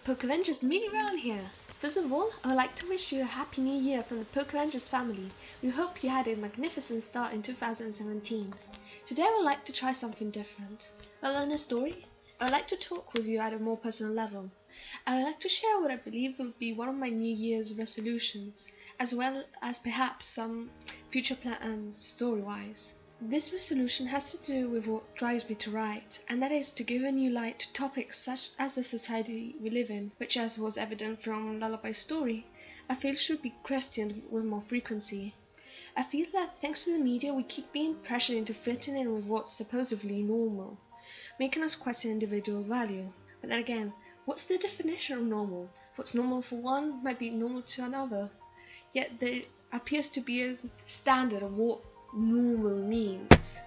Pokevengers, me Rowan here. First of all, I would like to wish you a happy new year from the Pokevengers family. We hope you had a magnificent start in 2017. Today I would like to try something different. I'll learn a story. I would like to talk with you at a more personal level. I would like to share what I believe will be one of my New Year's resolutions, as well as perhaps some future plans story-wise. This resolution has to do with what drives me to write, and that is to give a new light to topics such as the society we live in, which, as was evident from Lullaby's story, I feel should be questioned with more frequency. I feel that thanks to the media we keep being pressured into fitting in with what's supposedly normal, making us question individual value. But then again, what's the definition of normal? What's normal for one might be normal to another, yet there appears to be a standard of what normal means.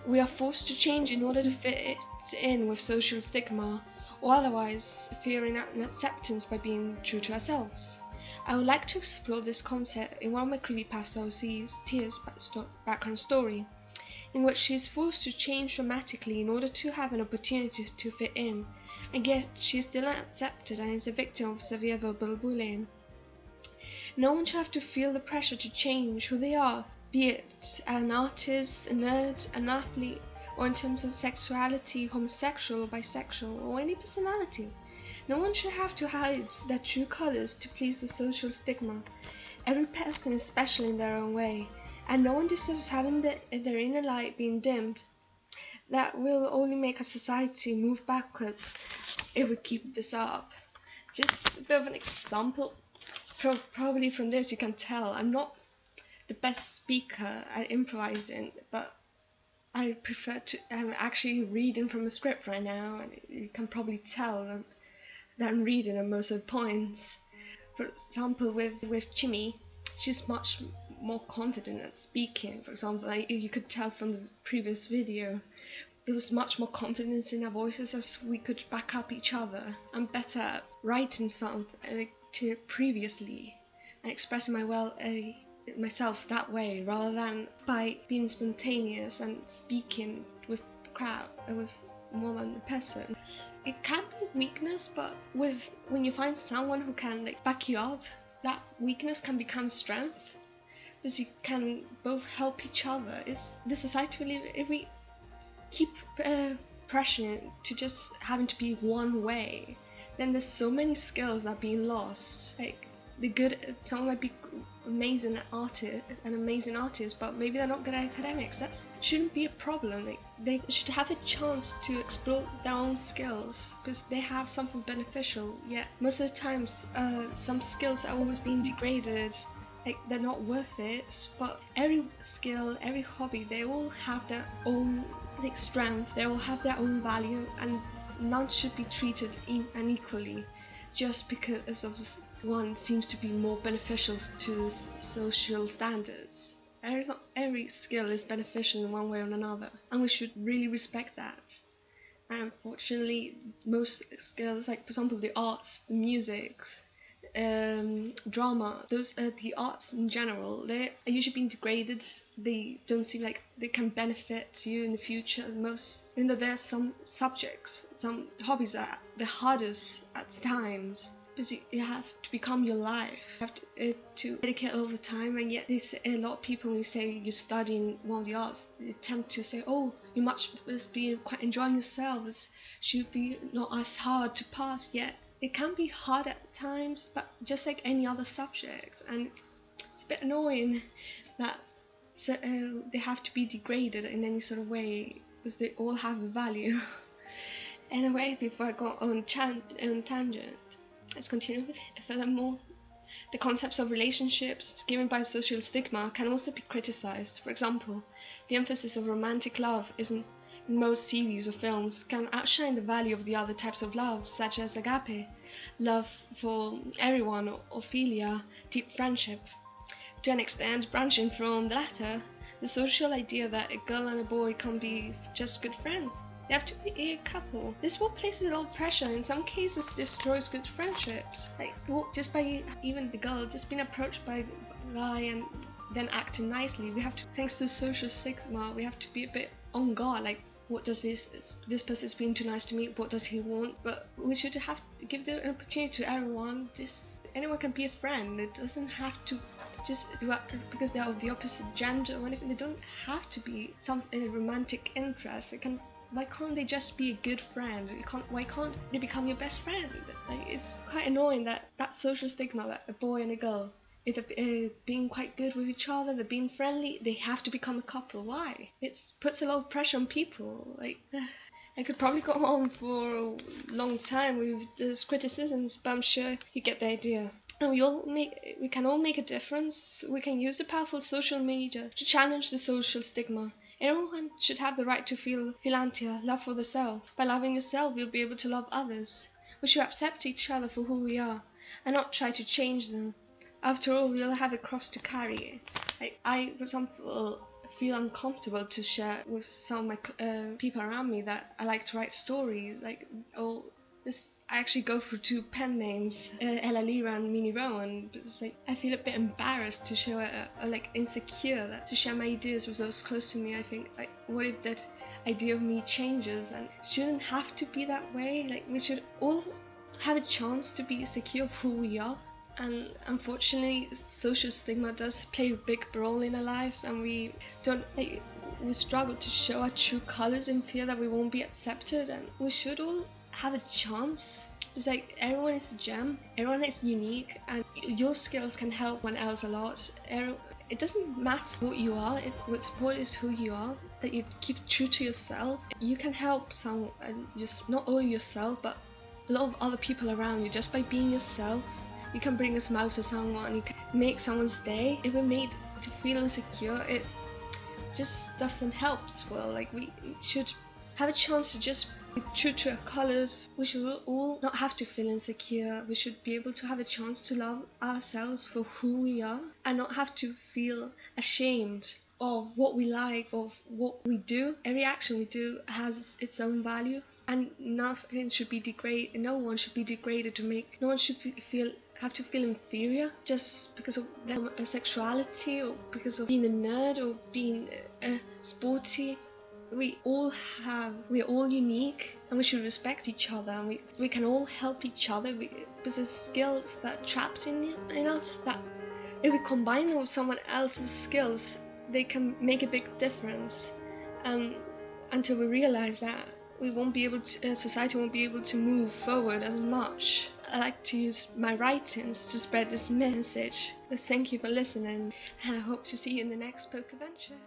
We are forced to change in order to fit in with social stigma, or otherwise fearing acceptance by being true to ourselves. I would like to explore this concept in one of my creepypasta Tia's background story, in which she is forced to change dramatically in order to have an opportunity to fit in, and yet she is still unaccepted and is a victim of severe verbal bullying. No one should have to feel the pressure to change who they are, be it an artist, a nerd, an athlete, or in terms of sexuality, homosexual or bisexual, or any personality. No one should have to hide their true colours to please the social stigma. Every person is special in their own way, and no one deserves having their inner light being dimmed. That will only make our society move backwards if we keep this up. Just a bit of an example. Probably from this you can tell I'm not the best speaker at improvising, but I prefer to. I'm actually reading from a script right now, and you can probably tell that I'm reading at most of the points. For example, with Jimmy, she's much more confident at speaking. For example, you could tell from the previous video, there was much more confidence in our voices as we could back up each other. I'm better at writing something to previously and expressing myself that way, rather than by being spontaneous and speaking with crowd with more than a person. It can be a weakness, but when you find someone who can back you up, that weakness can become strength, because you can both help each other. It's the society we live in. If we keep pressuring to just having to be one way, then there's so many skills that are being lost. Like someone might be an amazing artist, but maybe they're not good at academics. That shouldn't be a problem. Like, they should have a chance to explore their own skills because they have something beneficial. Yet most of the times, some skills are always being degraded. Like, they're not worth it. But every skill, every hobby, they all have their own strength. They all have their own value, and none should be treated unequally just because of one seems to be more beneficial to social standards. Every skill is beneficial in one way or another, and we should really respect that. And unfortunately, most skills, like for example the arts, the musics, drama, the arts in general, they are usually being degraded. They don't seem like they can benefit you in the future. Even though there are some subjects, some hobbies that are the hardest at times, because you have to become your life. You have to dedicate over time, and yet a lot of people, when you say you're studying one of the arts, they tend to say, oh, you must be quite enjoying yourself, it should be not as hard to pass. Yet it can be hard at times, but just like any other subject, and it's a bit annoying that they have to be degraded in any sort of way because they all have a value. Anyway, before I go on tangent, let's continue with it furthermore. The concepts of relationships given by social stigma can also be criticized. For example, the emphasis of romantic love in most series or films can outshine the value of the other types of love, such as agape, love for everyone, or philia, deep friendship. To an extent, branching from the latter, the social idea that a girl and a boy can't be just good friends. They have to be a couple. This will place a lot of pressure, in some cases destroys good friendships. Like, just by even the girl just being approached by a guy and then acting nicely, thanks to social stigma, we have to be a bit on guard, like, what does this person's being too nice to me, what does he want? But we should give the opportunity to everyone. Just anyone can be a friend. It doesn't have to just because they're of the opposite gender or anything. They don't have to be some romantic interest. Why can't they just be a good friend? Why can't they become your best friend? Like, it's quite annoying that social stigma that a boy and a girl, if they're being quite good with each other, they're being friendly, they have to become a couple. Why? It puts a lot of pressure on people. Like, I could probably go on for a long time with these criticisms, but I'm sure you get the idea. And we can all make a difference. We can use the powerful social media to challenge the social stigma. Everyone should have the right to feel philanthropy, love for themselves. By loving yourself, you'll be able to love others. We should accept each other for who we are and not try to change them. After all, we all have a cross to carry. Like, I, for example, feel uncomfortable to share with some of my people around me that I like to write stories. Like, I actually go through 2 pen names, Ella Lira and Mini Rowan. But it's like, I feel a bit embarrassed to show or like insecure to share my ideas with those close to me. I think, like, what if that idea of me changes? And it shouldn't have to be that way. Like, we should all have a chance to be secure of who we are. And unfortunately, social stigma does play a big role in our lives, and we struggle to show our true colors in fear that we won't be accepted. And we should all have a chance. It's like, everyone is a gem, everyone is unique, and your skills can help one else a lot. It doesn't matter what you are, what's important is who you are, that you keep true to yourself. You can help someone, just not only yourself, but a lot of other people around you. Just by being yourself, you can bring a smile to someone, you can make someone's day. If we're made to feel insecure, it just doesn't help as well. Like, we should have a chance to just be true to our colors. We should all not have to feel insecure. We should be able to have a chance to love ourselves for who we are and not have to feel ashamed of what we like, of what we do. Every action we do has its own value, and nothing should be degraded. No one should be degraded no one should have to feel inferior just because of their sexuality, or because of being a nerd, or being sporty. We're all unique, and we should respect each other, and we can all help each other. Because there's skills that are trapped in us, that if we combine them with someone else's skills, they can make a big difference. And until we realize that, society won't be able to move forward as much. I like to use my writings to spread this message. So thank you for listening, and I hope to see you in the next Pokeventure.